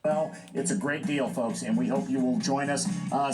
Well, it's a great deal, folks, and we hope you will join us. A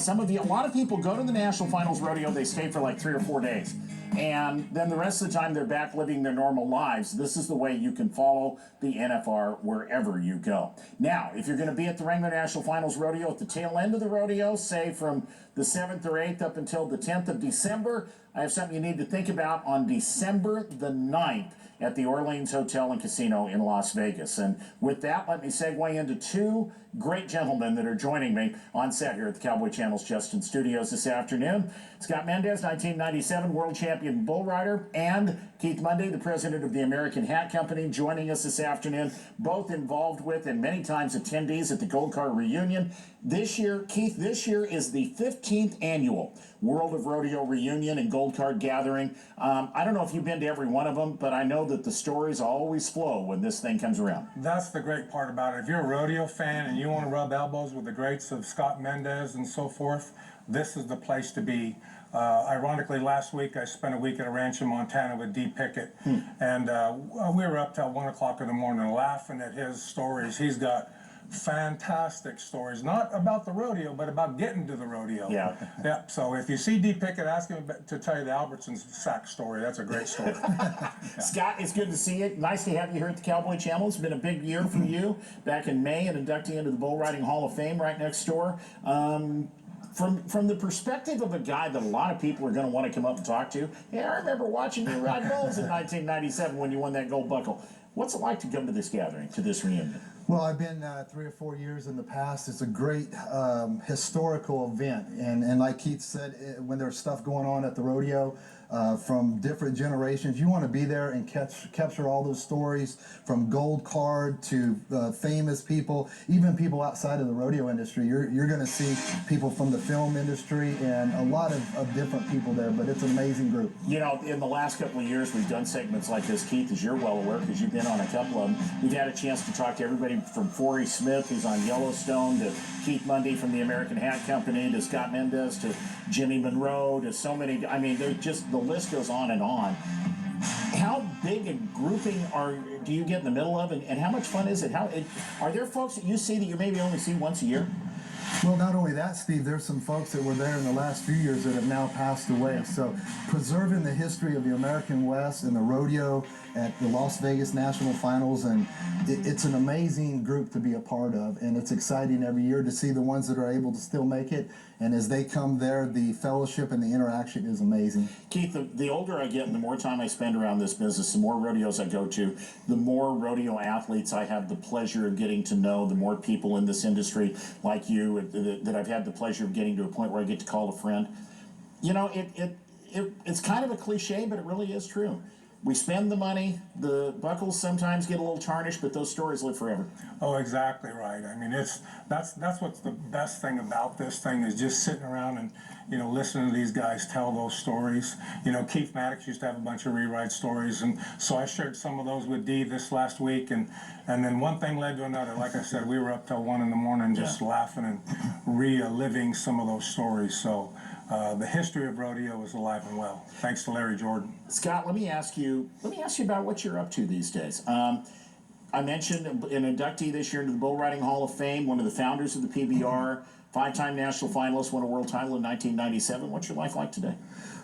lot of people go to the National Finals Rodeo. They stay for like 3 or 4 days, and then the rest of the time they're back living their normal lives. This is the way you can follow the NFR wherever you go. Now, if you're going to be at the Wrangler National Finals Rodeo at the tail end of the rodeo, say from the 7th or 8th up until the 10th of December, I have something you need to think about on December the 9th at the Orleans Hotel and Casino in Las Vegas. And with that, let me segue into two great gentlemen that are joining me on set here at the Cowboy Channel's Justin Studios this afternoon. Scott Mendes, 1997 world champion bull rider, and Keith Mundy, the president of the American Hat Company, joining us this afternoon, both involved with and many times attendees at the Gold Card Reunion. This year, Keith, this year is the 15th annual World of Rodeo Reunion and Gold Card Gathering. I don't know if you've been to every one of them, but I know that the stories always flow when this thing comes around. That's the great part about it. If you're a rodeo fan and you want to rub elbows with the greats of Scott Mendes and so forth, this is the place to be. Ironically, last week I spent a week at a ranch in Montana with Dee Pickett, and we were up till 1 o'clock in the morning laughing at his stories. He's got fantastic stories, not about the rodeo, but about getting to the rodeo. Yeah. So if you see Dee Pickett, ask him to tell you the Albertsons sack story. That's a great story. Yeah. Scott, it's good to see you. Nice to have you here at the Cowboy Channel. It's been a big year for you. Back in May, and inductee into the Bull Riding Hall of Fame right next door. From the perspective of a guy that a lot of people are going to want to come up and talk to, yeah, I remember watching you ride bulls in 1997 when you won that gold buckle. What's it like to come to this gathering, to this reunion? Well, I've been 3 or 4 years in the past. It's a great historical event, and like Keith said, when there's stuff going on at the rodeo from different generations, you want to be there and capture all those stories, from Gold Card to famous people, even people outside of the rodeo industry. You're going to see people from the film industry and a lot of different people there, but it's an amazing group. You know, in the last couple of years, we've done segments like this, Keith, as you're well aware, because you've been on a couple of them. We've had a chance to talk to everybody from Forey Smith, who's on Yellowstone, to Keith Mundy from the American Hat Company, to Scott Mendes, to Jimmy Monroe, to so many. I mean, they're just, the list goes on and on. How big a grouping do you get in the middle of, and how much fun is it? Are there folks that you see that you maybe only see once a year? Well, not only that, Steve, there's some folks that were there in the last few years that have now passed away. So preserving the history of the American West and the rodeo at the Las Vegas National Finals, and it's an amazing group to be a part of, and it's exciting every year to see the ones that are able to still make it, and as they come there, the fellowship and the interaction is amazing. Keith, the older I get and the more time I spend around this business, the more rodeos I go to, the more rodeo athletes I have the pleasure of getting to know, the more people in this industry like you that I've had the pleasure of getting to a point where I get to call a friend. You know, it's kind of a cliche, but it really is true. We spend the money, the buckles sometimes get a little tarnished, but those stories live forever. Oh, exactly right. I mean, that's what's the best thing about this thing, is just sitting around and, you know, listening to these guys tell those stories. You know, Keith Maddox used to have a bunch of rewrite stories, and so I shared some of those with Dee this last week, and then one thing led to another. Like I said, we were up till 1 in the morning just laughing and reliving some of those stories. So the history of rodeo is alive and well, thanks to Larry Jordan. Scott, let me ask you about what you're up to these days. I mentioned an inductee this year into the Bull Riding Hall of Fame, one of the founders of the PBR, 5-time national finalist, won a world title in 1997. What's your life like today?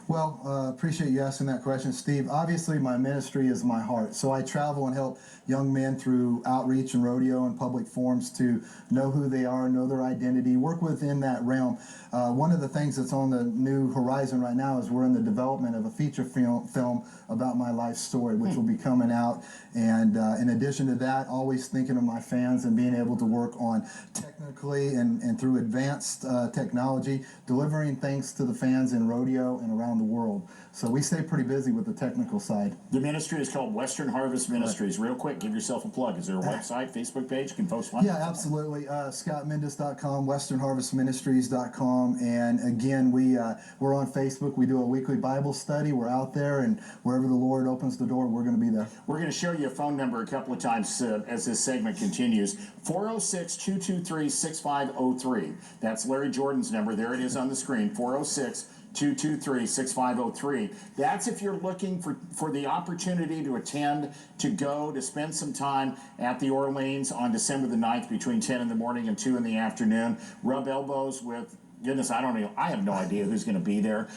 Well, appreciate you asking that question, Steve. Obviously, my ministry is my heart, so I travel and help young men through outreach and rodeo and public forums to know who they are, know their identity, work within that realm. One of the things that's on the new horizon right now is we're in the development of a feature film about my life story, which will be coming out. And in addition to that, always thinking of my fans and being able to work on technically and through advanced technology, delivering things to the fans in rodeo and around the world. So we stay pretty busy with the technical side. The ministry is called Western Harvest Ministries. Real quick, give yourself a plug. Is there a website, Facebook page? Can folks find it? Yeah, absolutely. ScottMendes.com, WesternHarvestMinistries.com. And again, we're on Facebook. We do a weekly Bible study. We're out there, and wherever the Lord opens the door, we're going to be there. We're going to show you a phone number a couple of times as this segment continues. 406-223-6503. That's Larry Jordan's number. There it is on the screen, 406 223-6503. That's if you're looking for the opportunity to attend, to go, to spend some time at the Orleans on December the 9th between 10 in the morning and 2 in the afternoon. Rub elbows with, goodness, I have no idea who's going to be there.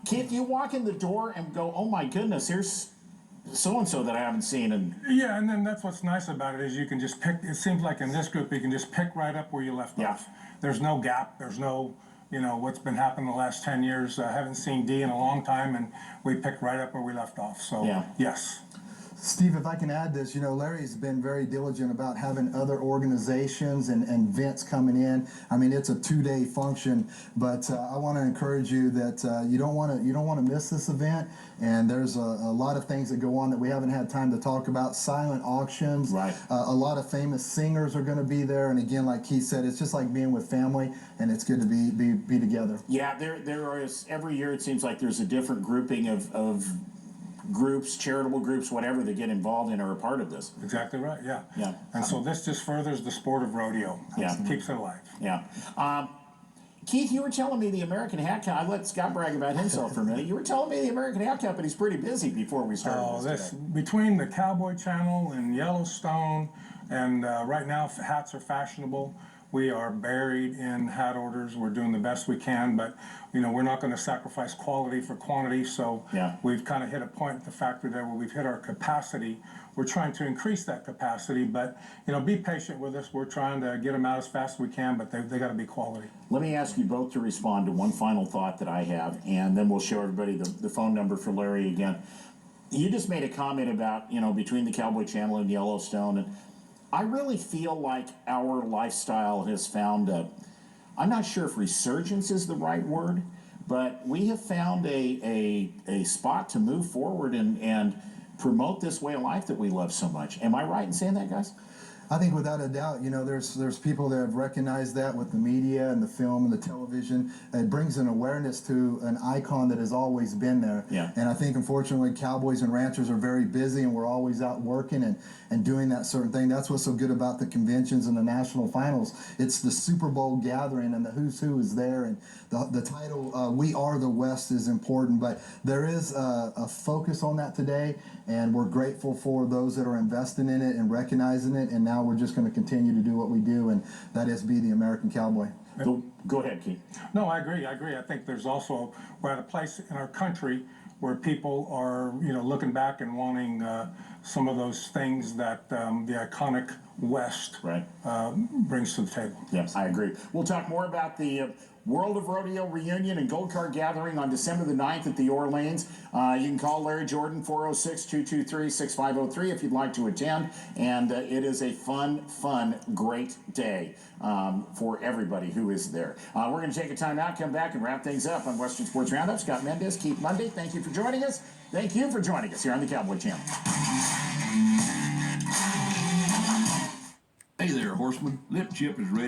Keith, you walk in the door and go, oh my goodness, here's so-and-so that I haven't seen. And yeah, and then that's what's nice about it is you can just pick, it seems like in this group you can just pick right up where you left off. There's no gap, there's no, what's been happening the last 10 years. I haven't seen Dee in a long time, and we picked right up where we left off. So, yes. Steve, if I can add this, Larry's been very diligent about having other organizations and events coming in. I mean, it's a 2-day function, but I want to encourage you that you don't want to miss this event. And there's a lot of things that go on that we haven't had time to talk about. Silent auctions, right? A lot of famous singers are going to be there. And again, like Keith said, it's just like being with family, and it's good to be together. Yeah, there is every year. It seems like there's a different grouping of groups, charitable groups, whatever, that get involved in or are a part of this. Exactly right, yeah. Yeah. And so this just furthers the sport of rodeo. Yeah. Keeps it alive. Yeah. Keith, you were telling me the American Hat Company, I let Scott brag about himself for a minute. You were telling me the American Hat Company's pretty busy before we started this today. Between the Cowboy Channel and Yellowstone, and right now hats are fashionable. We are buried in hat orders. We're doing the best we can, but we're not going to sacrifice quality for quantity. So we've kind of hit a point at the factory there where we've hit our capacity. We're trying to increase that capacity, but be patient with us. We're trying to get them out as fast as we can, but they got to be quality. Let me ask you both to respond to one final thought that I have, and then we'll show everybody the phone number for Larry again. You just made a comment about between the Cowboy Channel and Yellowstone, and I really feel like our lifestyle has found I'm not sure if resurgence is the right word, but we have found a spot to move forward and promote this way of life that we love so much. Am I right in saying that, guys? I think without a doubt, there's people that have recognized that with the media and the film and the television. It brings an awareness to an icon that has always been there. Yeah. And I think, unfortunately, cowboys and ranchers are very busy, and we're always out working and doing that certain thing. That's what's so good about the conventions and the national finals. It's the Super Bowl gathering, and the who's who is there, and the title, We Are the West, is important. But there is a focus on that today, and we're grateful for those that are investing in it and recognizing it. And now we're just going to continue to do what we do, and that is be the American cowboy. Go ahead, Keith. No, I agree. I think there's also, we're at a place in our country where people are, looking back and wanting some of those things that the iconic West brings to the table. Yes, I agree. We'll talk more about the World of Rodeo reunion and Gold Card gathering on December the 9th at the Orleans. You can call Larry Jordan, 406-223-6503 if you'd like to attend. And it is a fun, great day for everybody who is there. We're going to take a time out, come back, and wrap things up on Western Sports Roundup. Scott Mendes, Keith Monday, thank you for joining us. Thank you for joining us here on the Cowboy Channel. Hey there, horseman. Lip Chip is ready.